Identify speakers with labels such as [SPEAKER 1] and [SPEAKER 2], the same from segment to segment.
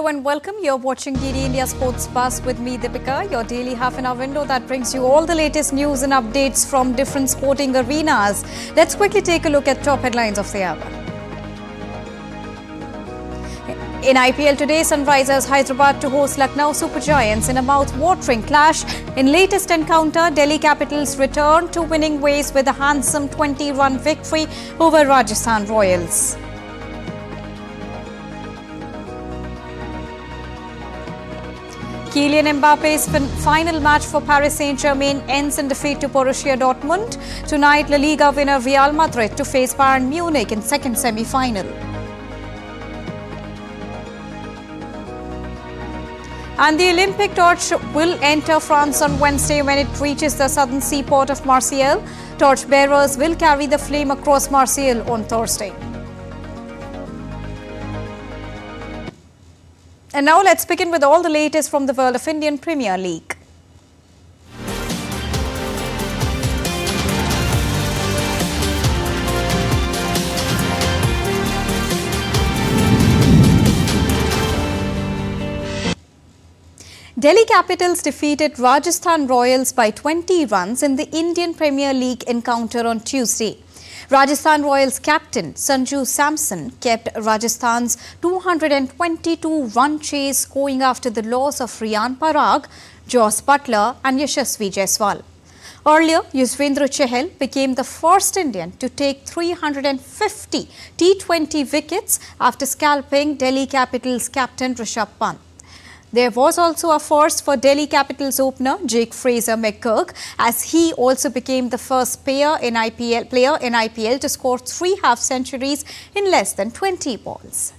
[SPEAKER 1] Hello and welcome. You're watching DD India Sports Buzz with me, Deepika, your daily half-an-hour window that brings you all the latest news and updates from different sporting arenas. Let's quickly take a look at top headlines of the hour. In IPL today, Sunrisers Hyderabad to host Lucknow Super Giants in a mouth-watering clash. In latest encounter, Delhi Capitals return to winning ways with a handsome 20-run victory over Rajasthan Royals. Kylian Mbappe's final match for Paris Saint-Germain ends in defeat to Borussia Dortmund. Tonight, La Liga winner Real Madrid to face Bayern Munich in second semi-final. And the Olympic torch will enter France on Wednesday when it reaches the southern seaport of Marseille. Torch bearers will carry the flame across Marseille on Thursday. And now let's begin with all the latest from the world of Indian Premier League. Delhi Capitals defeated Rajasthan Royals by 20 runs in the Indian Premier League encounter on Tuesday. Rajasthan Royals captain Sanju Samson kept Rajasthan's 222-run chase going after the loss of Riyan Parag, Jos Butler and Yashasvi Jaiswal. Earlier, Yuzvendra Chahal became the first Indian to take 350 T20 wickets after scalping Delhi Capitals captain Rishabh Pant. There was also a first for Delhi Capitals opener Jake Fraser-McGurk, as he also became the first player in IPL to score 3 half-centuries in less than 20 balls.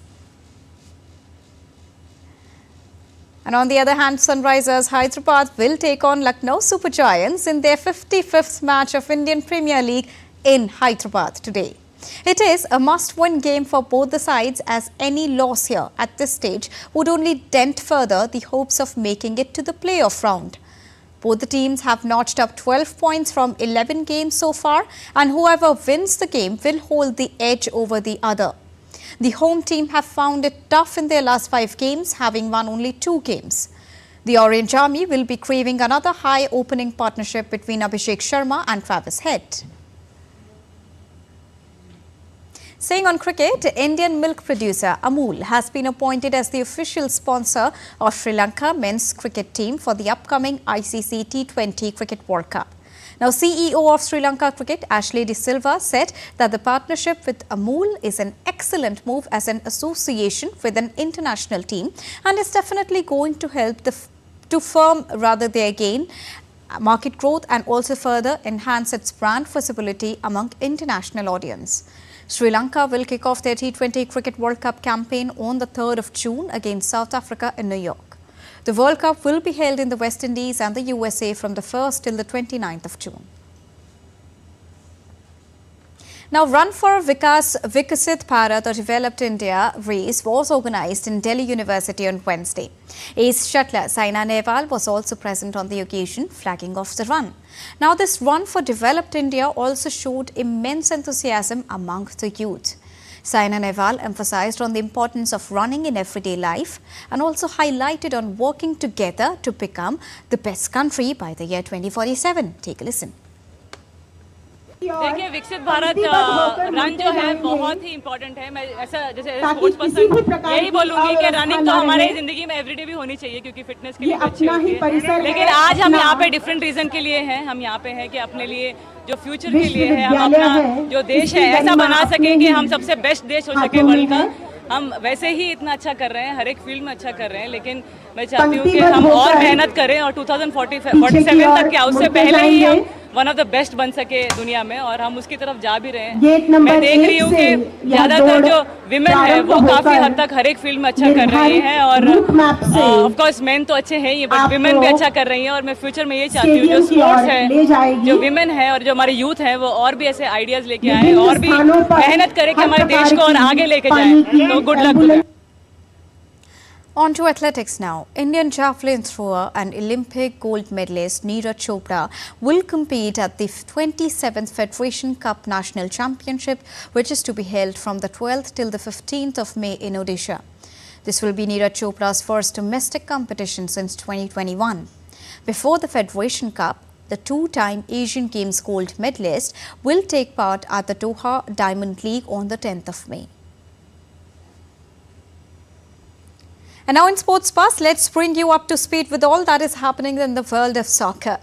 [SPEAKER 1] And on the other hand, Sunrisers Hyderabad will take on Lucknow Super Giants in their 55th match of Indian Premier League in Hyderabad today. It is a must-win game for both the sides, as any loss here at this stage would only dent further the hopes of making it to the playoff round. Both the teams have notched up 12 points from 11 games so far, and whoever wins the game will hold the edge over the other. The home team have found it tough in their last 5 games, having won only 2 games. The Orange Army will be craving another high opening partnership between Abhishek Sharma and Travis Head. Staying on cricket, Indian milk producer Amul has been appointed as the official sponsor of Sri Lanka men's cricket team for the upcoming ICC T20 Cricket World Cup. Now, CEO of Sri Lanka Cricket, Ashley De Silva, said that the partnership with Amul is an excellent move as an association with an international team and is definitely going to help their gain market growth and also further enhance its brand visibility among international audience. Sri Lanka will kick off their T20 Cricket World Cup campaign on the 3rd of June against South Africa in New York. The World Cup will be held in the West Indies and the USA from the 1st till the 29th of June. Now, Run for Vikasit Bharat or Developed India race was organized in Delhi University on Wednesday. Ace shuttler Saina Nehwal was also present on the occasion, flagging off the run. Now, this Run for Developed India also showed immense enthusiasm among the youth. Saina Nehwal emphasized on the importance of running in everyday life and also highlighted on working together to become the best country by the year 2047. Take a listen.
[SPEAKER 2] देखिए, विकसित Bharat run जो है बहुत ही important है। मैं ऐसा जैसे sports person यही बोलूँगी कि रनिंग तो हमारे ज़िंदगी में एवरीडे भी होनी चाहिए, क्योंकि फिटनेस के लिए अच्छी होती है। लेकिन आज हम यहाँ पे डिफरेंट रीज़न के लिए हैं। हम यहाँ पे हैं कि अपने लिए जो फ्यूचर के लिए है, हम अपना जो देश है ऐसा बना सकें कि हम सबसे बेस्ट देश हो सके वर्ल्ड का। हम वैसे ही इतना अच्छा कर रहे हैं, हर एक फील्ड में अच्छा कर रहे हैं, लेकिन मैं चाहती हूँ कि हम और मेहनत करें और 2047 तक क्या उससे पहले ही हम वन ऑफ द बेस्ट बन सके दुनिया में, और हम उसकी तरफ जा भी रहे हैं। मैं देख रही हूँ कि ज़्यादातर जो विमेन है वो काफ़ी हद तक हर एक फील्ड में अच्छा कर रही हैं, और ऑफ कोर्स मेन तो अच्छे हैं ही, बट विमेन भी अच्छा कर रही हैं। और मैं फ्यूचर में ये चाहती हूँ जो स्पोर्ट्स है, जो विमेन है और जो हमारे यूथ है, वो और भी ऐसे आइडियाज़ लेके आए और भी मेहनत करें कि हमारे देश को और आगे लेके जाए। तो good luck.
[SPEAKER 1] On to athletics now. Indian javelin thrower and Olympic gold medalist Neeraj Chopra will compete at the 27th Federation Cup National Championship, which is to be held from the 12th till the 15th of May in Odisha. This will be Neeraj Chopra's first domestic competition since 2021. Before the Federation Cup, the two-time Asian Games gold medalist will take part at the Doha Diamond League on the 10th of May. And now in Sports Buzz, let's bring you up to speed with all that is happening in the world of soccer.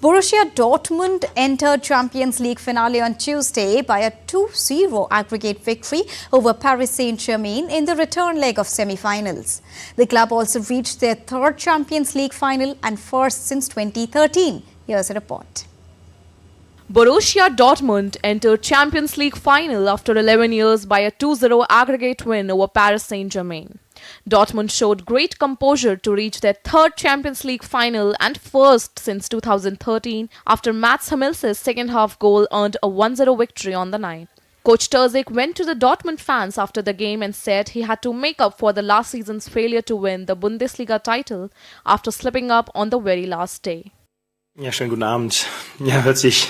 [SPEAKER 1] Borussia Dortmund entered Champions League finale on Tuesday by a 2-0 aggregate victory over Paris Saint-Germain in the return leg of semi-finals. The club also reached their third Champions League final and first since 2013. Here's a report.
[SPEAKER 3] Borussia Dortmund entered Champions League final after 11 years by a 2-0 aggregate win over Paris Saint-Germain. Dortmund showed great composure to reach their third Champions League final and first since 2013 after Mats Hummels' second-half goal earned a 1-0 victory on the night. Coach Terzic went to the Dortmund fans after the game and said he had to make up for the last season's failure to win the Bundesliga title after slipping up on the very last day.
[SPEAKER 4] Ja, schönen guten Abend. Ja, hört sich.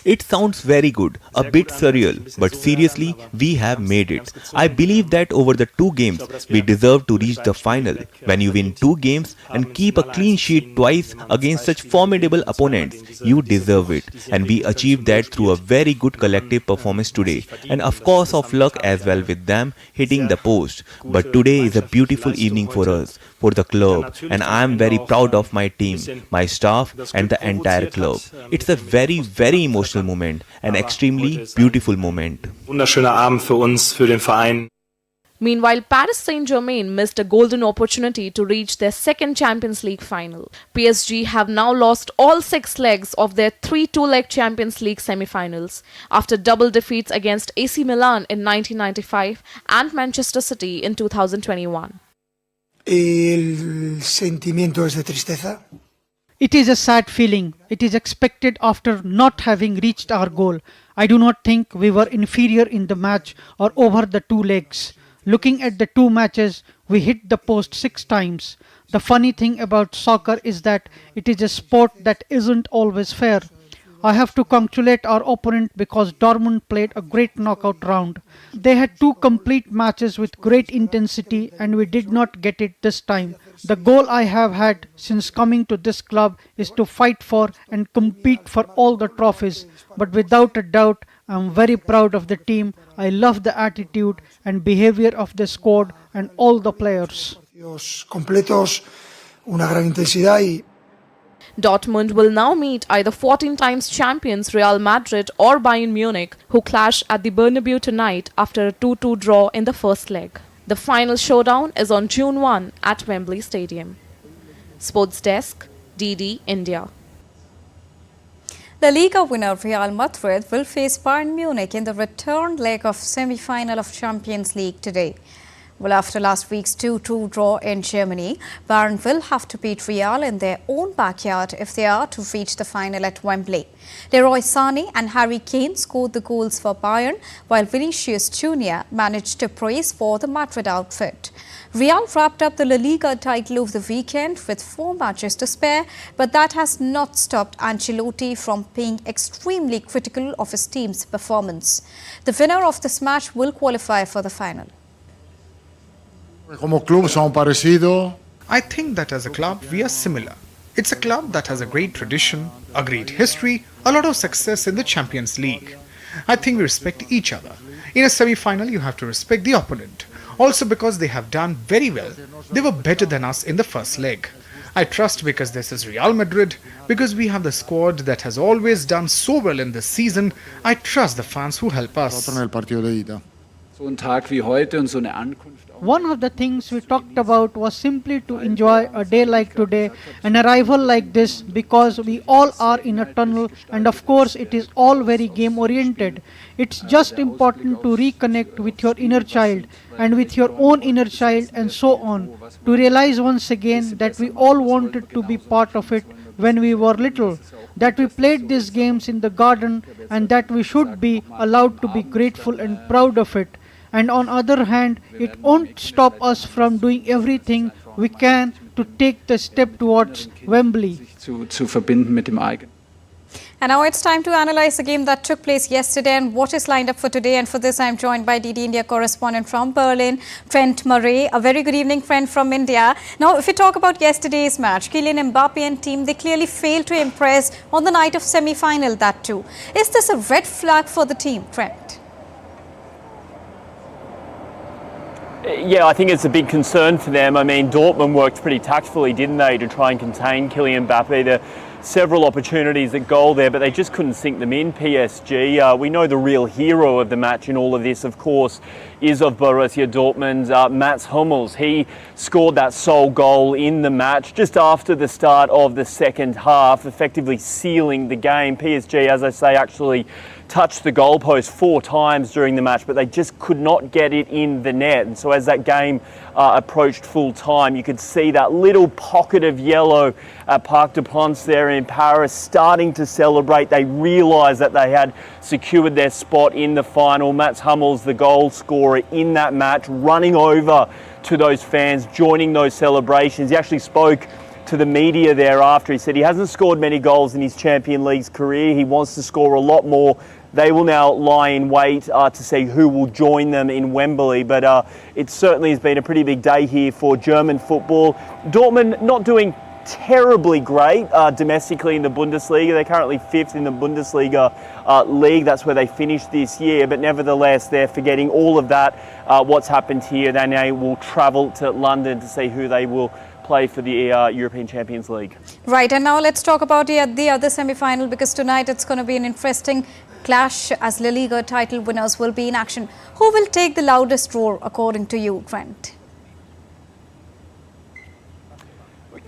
[SPEAKER 5] It sounds very good, a bit surreal, but seriously, we have made it. I believe that over the two games, we deserve to reach the final. When you win two games and keep a clean sheet twice against such formidable opponents, you deserve it. And we achieved that through a very good collective performance today. And of course of luck as well with them hitting the post. But today is a beautiful evening for us, for the club. And I am very proud of my team, my staff and the entire club. It's a very, very emotional moment, an extremely beautiful moment.
[SPEAKER 4] Wunderschöner Abend für uns, für den Verein.
[SPEAKER 3] Meanwhile, Paris Saint-Germain missed a golden opportunity to reach their second Champions League final. PSG have now lost all 6 legs of their 3 two-leg Champions League semi-finals after double defeats against AC Milan in 1995 and Manchester City in 2021.
[SPEAKER 6] El sentimiento es de tristeza.
[SPEAKER 7] It is a sad feeling. It is expected after not having reached our goal. I do not think we were inferior in the match or over the 2 legs. Looking at the 2 matches, we hit the post 6 times. The funny thing about soccer is that it is a sport that isn't always fair. I have to congratulate our opponent because Dortmund played a great knockout round. They had 2 complete matches with great intensity and we did not get it this time. The goal I have had since coming to this club is to fight for and compete for all the trophies. But without a doubt, I am very proud of the team. I love the attitude and behavior of the squad and all the players.
[SPEAKER 6] Completos, una gran intensidad y
[SPEAKER 3] Dortmund will now meet either 14 times champions Real Madrid or Bayern Munich, who clash at the Bernabeu tonight after a 2-2 draw in the first leg. The final showdown is on June 1 at Wembley Stadium. Sports Desk, DD India.
[SPEAKER 1] La Liga winner Real Madrid will face Bayern Munich in the return leg of semi-final of Champions League today. Well, after last week's 2-2 draw in Germany, Bayern will have to beat Real in their own backyard if they are to reach the final at Wembley. Leroy Sané and Harry Kane scored the goals for Bayern, while Vinicius Jr. managed to brace for the Madrid outfit. Real wrapped up the La Liga title over the weekend with 4 matches to spare, but that has not stopped Ancelotti from being extremely critical of his team's performance. The winner of this match will qualify for the final.
[SPEAKER 8] Como club somos parecidos.
[SPEAKER 9] I think that as a club we are similar. It's a club that has a great tradition, a great history, a lot of success in the Champions League. I think we respect each other. In a semi-final you have to respect the opponent. Also because they have done very well. They were better than us in the first leg. I trust because this is Real Madrid, because we have the squad that has always done so well in this season. I trust the fans who help us.
[SPEAKER 7] One of the things we talked about was simply to enjoy a day like today, an arrival like this, because we all are in a tunnel and of course it is all very game oriented. It's just important to reconnect with your inner child and with your own inner child and so on, to realize once again that we all wanted to be part of it when we were little, that we played these games in the garden and that we should be allowed to be grateful and proud of it. And on other hand, it won't stop us from doing everything we can to take the step towards Wembley.
[SPEAKER 1] And now it's time to analyse the game that took place yesterday and what is lined up for today. And for this, I'm joined by DD India correspondent from Berlin, Trent Murray. A very good evening, friend from India. Now, if we talk about yesterday's match, Kylian Mbappe and team, they clearly failed to impress on the night of semi-final, that too. Is this a red flag for the team, Trent?
[SPEAKER 10] Yeah, I think it's a big concern for them. I mean, Dortmund worked pretty tactfully, didn't they, to try and contain Kylian Mbappe. There several opportunities at goal there, but they just couldn't sink them in, PSG. We know the real hero of the match in all of this, of course, is of Borussia Dortmund, Mats Hummels. He scored that sole goal in the match just after the start of the second half, effectively sealing the game. PSG, as I say, actually touched the goalpost 4 times during the match, but they just could not get it in the net. And so as that game approached full time, you could see that little pocket of yellow at Parc des Princes there in Paris starting to celebrate. They realised that they had secured their spot in the final. Mats Hummels, the goal scorer in that match, running over to those fans, joining those celebrations. He actually spoke to the media thereafter. He said he hasn't scored many goals in his Champions League career. He wants to score a lot more. They will now lie in wait to see who will join them in Wembley. But it certainly has been a pretty big day here for German football. Dortmund not doing terribly great domestically in the Bundesliga. They're currently 5th in the Bundesliga league. That's where they finished this year. But nevertheless, they're forgetting all of that. What's happened here, they now will travel to London to see who they will play for the European Champions League.
[SPEAKER 1] Right, and now let's talk about the other semi-final, because tonight it's going to be an interesting clash as La Liga title winners will be in action. Who will take the loudest roar according to you, Trent?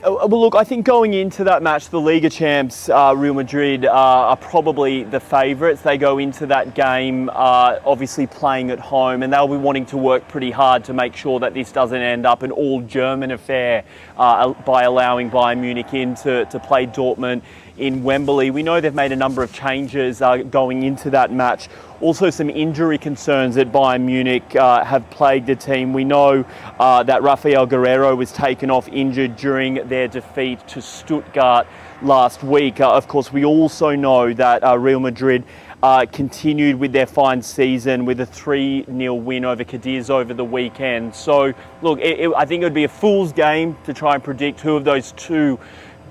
[SPEAKER 10] Well, look, I think going into that match, the Liga champs, Real Madrid, are probably the favourites. They go into that game obviously playing at home, and they'll be wanting to work pretty hard to make sure that this doesn't end up an all-German affair by allowing Bayern Munich in to play Dortmund in Wembley. We know they've made a number of changes going into that match. Also, some injury concerns at Bayern Munich have plagued the team. We know that Rafael Guerreiro was taken off injured during their defeat to Stuttgart last week. Of course, we also know that Real Madrid continued with their fine season with a 3-0 win over Cadiz over the weekend. So, look, I think it would be a fool's game to try and predict who of those two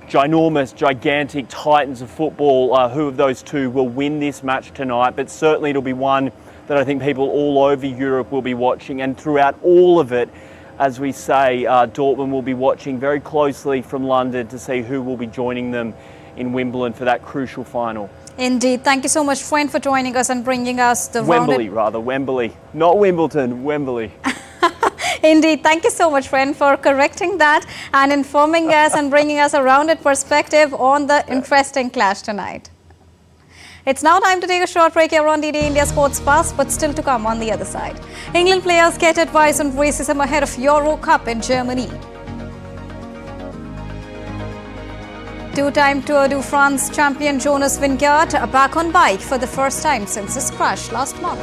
[SPEAKER 10] ginormous, gigantic titans of football, who of those two will win this match tonight. But certainly it'll be one that I think people all over Europe will be watching. And throughout all of it, as we say, Dortmund will be watching very closely from London to see who will be joining them in Wimbledon for that crucial final.
[SPEAKER 1] Indeed. Thank you so much, friend, for joining us and bringing us the
[SPEAKER 10] Wembley, not Wimbledon, Wembley.
[SPEAKER 1] Indeed. Thank you so much, friend, for correcting that and informing us and bringing us a rounded perspective on the interesting clash tonight. It's now time to take a short break here on DD India Sports Pass, but still to come on the other side. England players get advice on racism ahead of Euro Cup in Germany. Two-time Tour de France champion Jonas Vingegaard back on bike for the first time since his crash last month.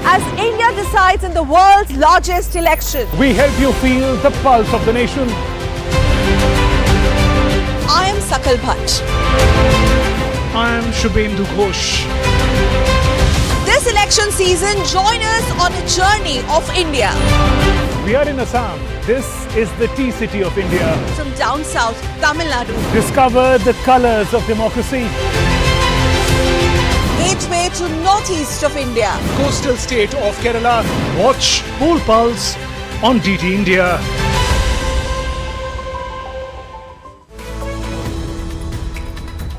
[SPEAKER 11] As India decides in the world's largest election,
[SPEAKER 12] we help you feel the pulse of the nation.
[SPEAKER 11] I am Sakal Bhatt.
[SPEAKER 9] I am Shubhendu Ghosh.
[SPEAKER 11] This election season, join us on a journey of India.
[SPEAKER 12] We are in Assam. This is the tea city of India.
[SPEAKER 11] From down south, Tamil Nadu.
[SPEAKER 12] Discover the colours of democracy.
[SPEAKER 11] Gateway to northeast of India.
[SPEAKER 12] Coastal state of Kerala. Watch Full Pulse on DD India.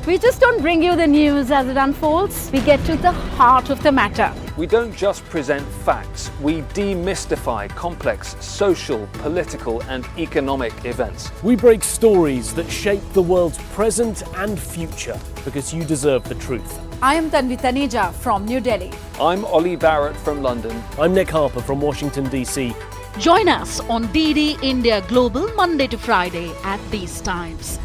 [SPEAKER 13] We just don't bring you the news as it unfolds. We get to the heart of the matter.
[SPEAKER 14] We don't just present facts. We demystify complex social, political and economic events.
[SPEAKER 15] We break stories that shape the world's present and future because you deserve the truth.
[SPEAKER 13] I am Tanvi Taneja from New Delhi.
[SPEAKER 14] I'm Ollie Barrett from London.
[SPEAKER 15] I'm Nick Harper from Washington, D.C.
[SPEAKER 13] Join us on DD India Global Monday to Friday at these times.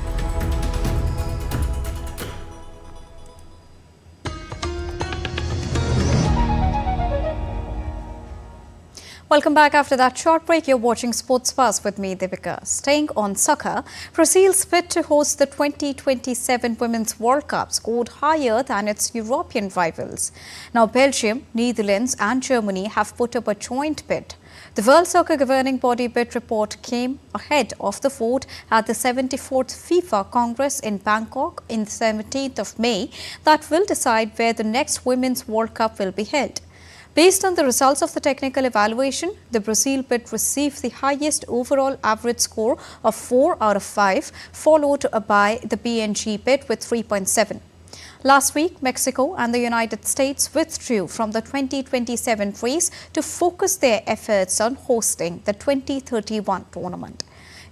[SPEAKER 1] Welcome back after that short break. You're watching Sports Buzz with me, Deepika. Staying on soccer, Brazil's bid to host the 2027 Women's World Cup scored higher than its European rivals. Now, Belgium, Netherlands and Germany have put up a joint bid. The World Soccer Governing Body bid report came ahead of the vote at the 74th FIFA Congress in Bangkok on the 17th of May that will decide where the next Women's World Cup will be held. Based on the results of the technical evaluation, the Brazil bid received the highest overall average score of 4 out of 5, followed by the BNG bid with 3.7. Last week, Mexico and the United States withdrew from the 2027 race to focus their efforts on hosting the 2031 tournament.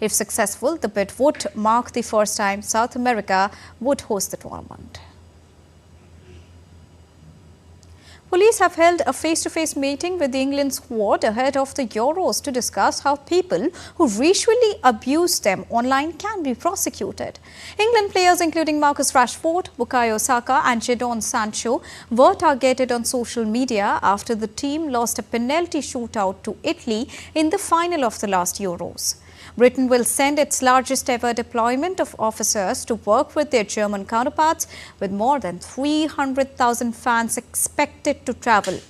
[SPEAKER 1] If successful, the bid would mark the first time South America would host the tournament. Police have held a face-to-face meeting with the England squad ahead of the Euros to discuss how people who racially abuse them online can be prosecuted. England players including Marcus Rashford, Bukayo Saka and Jadon Sancho were targeted on social media after the team lost a penalty shootout to Italy in the final of the last Euros. Britain will send its largest ever deployment of officers to work with their German counterparts, with more than 300,000 fans expected to travel.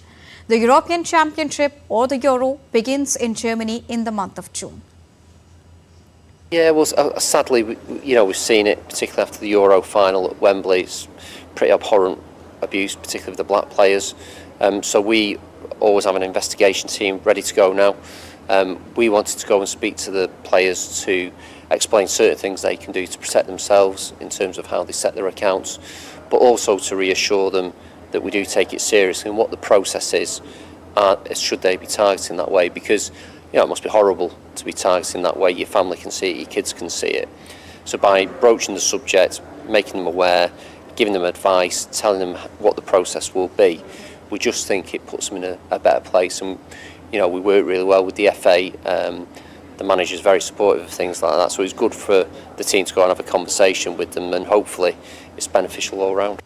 [SPEAKER 1] The European Championship, or the Euro, begins in Germany in the month of June.
[SPEAKER 16] Yeah, well, sadly, we've seen it, particularly after the Euro final at Wembley. It's pretty abhorrent abuse, particularly with the black players. So we always have an investigation team ready to go now. We wanted to go and speak to the players to explain certain things they can do to protect themselves in terms of how they set their accounts, but also to reassure them that we do take it seriously and what the process is should they be targeting that way, because it must be horrible to be targeting that way. Your family can see it, your kids can see it. So by broaching the subject, making them aware, giving them advice, telling them what the process will be, we just think it puts them in a better place. And we work really well with the FA. The manager's very supportive of things like that, so it's good for the team to go and have a conversation with them, and hopefully it's beneficial all round.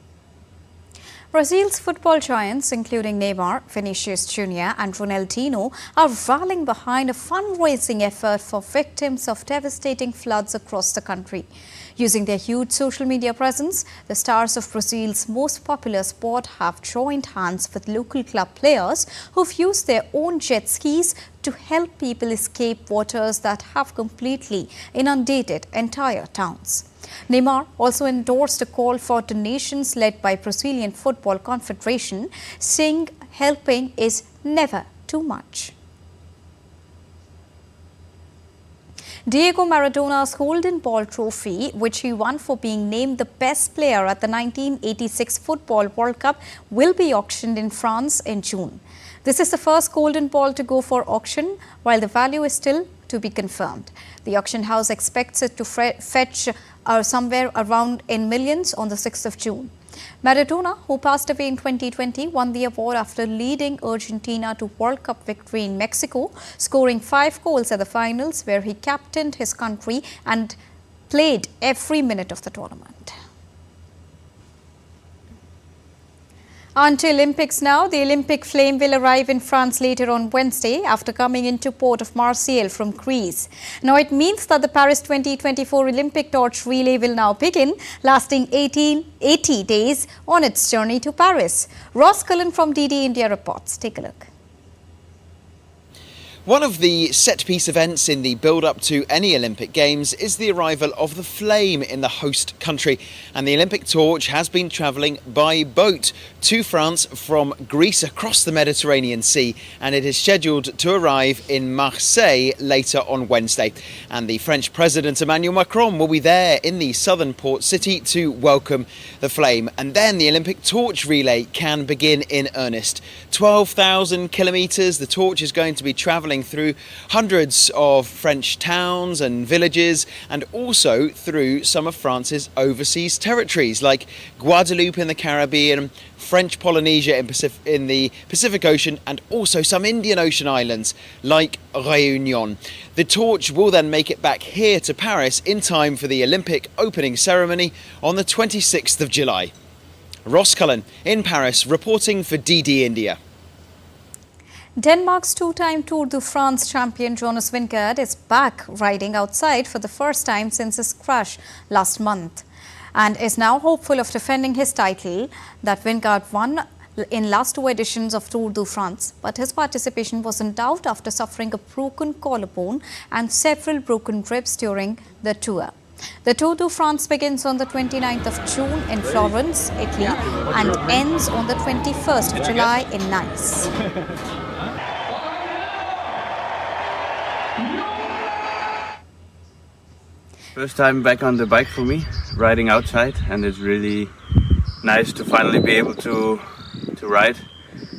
[SPEAKER 1] Brazil's football giants, including Neymar, Vinicius Jr. and Ronaldinho, are rallying behind a fundraising effort for victims of devastating floods across the country. Using their huge social media presence, the stars of Brazil's most popular sport have joined hands with local club players who've used their own jet skis to help people escape waters that have completely inundated entire towns. Neymar also endorsed a call for donations led by Brazilian Football Confederation, saying helping is never too much. Diego Maradona's Golden Ball trophy, which he won for being named the best player at the 1986 Football World Cup, will be auctioned in France in June. This is the first Golden Ball to go for auction, while the value is still to be confirmed. The auction house expects it to fetch somewhere around in millions on the 6th of June. Maradona, who passed away in 2020, won the award after leading Argentina to World Cup victory in Mexico, scoring 5 goals at the finals, where he captained his country and played every minute of the tournament. On to Olympics now. The Olympic flame will arrive in France later on Wednesday after coming into port of Marseille from Greece. Now it means that the Paris 2024 Olympic torch relay will now begin, lasting 80 days on its journey to Paris. Ross Cullen from DD India reports. Take a look.
[SPEAKER 17] One of the set-piece events in the build-up to any Olympic Games is the arrival of the flame in the host country, and the Olympic torch has been travelling by boat to France from Greece across the Mediterranean Sea, and it is scheduled to arrive in Marseille later on Wednesday. And the French President Emmanuel Macron will be there in the southern port city to welcome the flame, and then the Olympic torch relay can begin in earnest. 12,000 kilometres, the torch is going to be travelling through hundreds of French towns and villages, and also through some of France's overseas territories like Guadeloupe in the Caribbean, French Polynesia in the Pacific Ocean, and also some Indian Ocean islands like Réunion. The torch will then make it back here to Paris in time for the Olympic opening ceremony on the 26th of July. Ross Cullen in Paris reporting for DD India.
[SPEAKER 1] Denmark's two-time Tour de France champion Jonas Vingegaard is back riding outside for the first time since his crash last month and is now hopeful of defending his title that Vingegaard won in last two editions of Tour de France. But his participation was in doubt after suffering a broken collarbone and several broken ribs during the tour. The Tour de France begins on the 29th of June in Florence, Italy and ends on the 21st of July in Nice.
[SPEAKER 18] First time back on the bike for me, riding outside, and it's really nice to finally be able to ride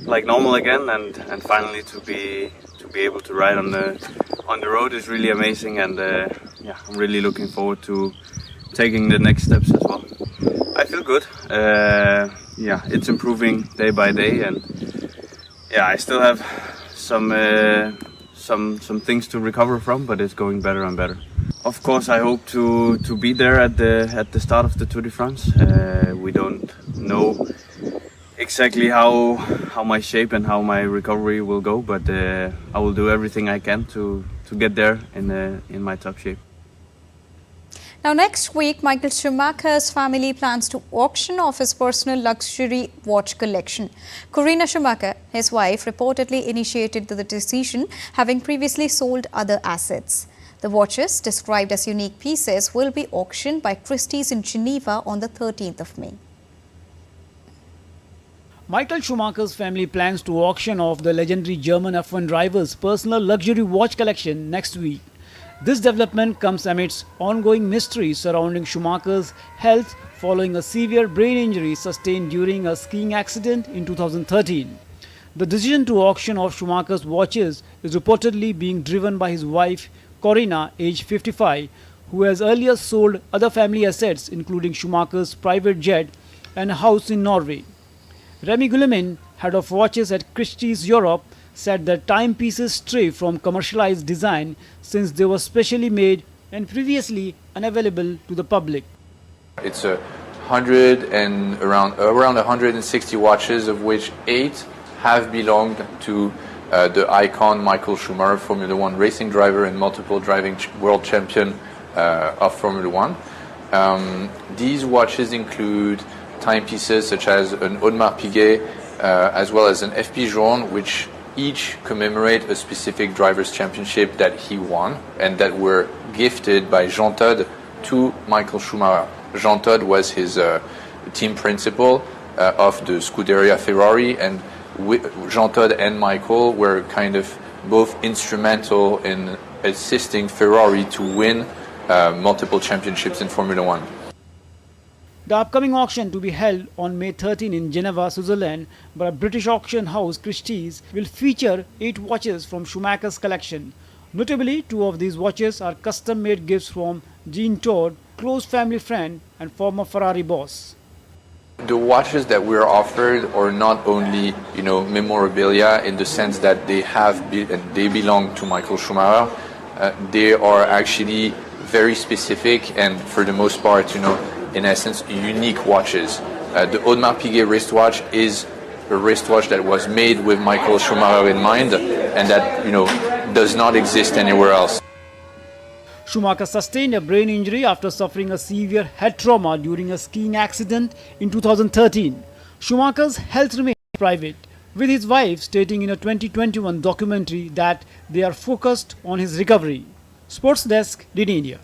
[SPEAKER 18] like normal again, and finally to be able to ride on the road is really amazing, and yeah, I'm really looking forward to taking the next steps as well. I feel good. Yeah, it's improving day by day, and yeah, I still have some things to recover from, but it's going better and better. Of course, I hope to be there at the start of the Tour de France. We don't know exactly how my shape and how my recovery will go, but I will do everything I can to get there in my top shape.
[SPEAKER 1] Now, next week, Michael Schumacher's family plans to auction off his personal luxury watch collection. Corinna Schumacher, his wife, reportedly initiated the decision, having previously sold other assets. The watches, described as unique pieces, will be auctioned by Christie's in Geneva on the 13th of May.
[SPEAKER 19] Michael Schumacher's family plans to auction off the legendary German F1 driver's personal luxury watch collection next week. This development comes amidst ongoing mysteries surrounding Schumacher's health following a severe brain injury sustained during a skiing accident in 2013. The decision to auction off Schumacher's watches is reportedly being driven by his wife, Corinna, aged 55, who has earlier sold other family assets including Schumacher's private jet and a house in Norway. Remy Guillemin, head of watches at Christie's Europe, said that timepieces stray from commercialized design since they were specially made and previously unavailable to the public.
[SPEAKER 20] It's around 160 watches, of which 8 have belonged to the icon Michael Schumacher, Formula One racing driver and multiple driving world champion of Formula One. These watches include timepieces such as an Audemars Piguet as well as an FP Jaune, which each commemorate a specific driver's championship that he won and that were gifted by Jean Todt to Michael Schumacher. Jean Todt was his team principal of the Scuderia Ferrari, and Jean Todt and Michael were kind of both instrumental in assisting Ferrari to win multiple championships in Formula One.
[SPEAKER 19] The upcoming auction, to be held on May 13 in Geneva, Switzerland, by a British auction house Christie's, will feature 8 watches from Schumacher's collection. Notably, 2 of these watches are custom-made gifts from Jean Todt, close family friend and former Ferrari boss.
[SPEAKER 20] The watches that we're offered are not only, memorabilia in the sense that they belong to Michael Schumacher. They are actually very specific and, for the most part, in essence, unique watches. The Audemars Piguet wristwatch is a wristwatch that was made with Michael Schumacher in mind, and that does not exist anywhere else.
[SPEAKER 19] Schumacher sustained a brain injury after suffering a severe head trauma during a skiing accident in 2013. Schumacher's health remains private, with his wife stating in a 2021 documentary that they are focused on his recovery. Sports Desk, DD India.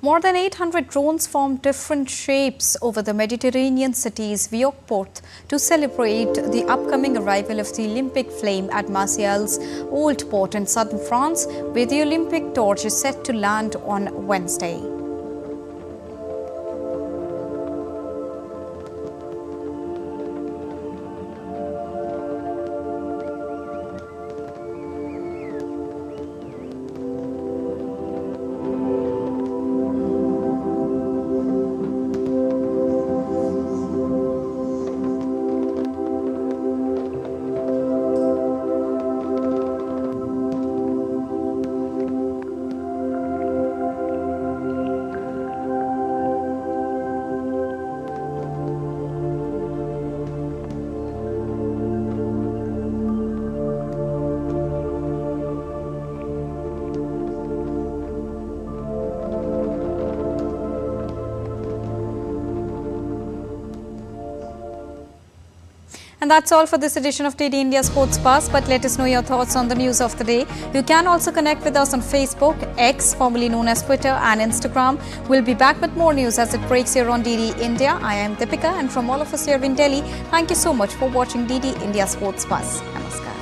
[SPEAKER 1] More than 800 drones formed different shapes over the Mediterranean cities Vieux-Port to celebrate the upcoming arrival of the Olympic flame at Marseille's Old Port in southern France, where the Olympic torch is set to land on Wednesday. And that's all for this edition of DD India Sports Pass. But let us know your thoughts on the news of the day. You can also connect with us on Facebook, X, formerly known as Twitter, and Instagram. We'll be back with more news as it breaks here on DD India. I am Deepika, and from all of us here in Delhi, thank you so much for watching DD India Sports Pass. Namaskar.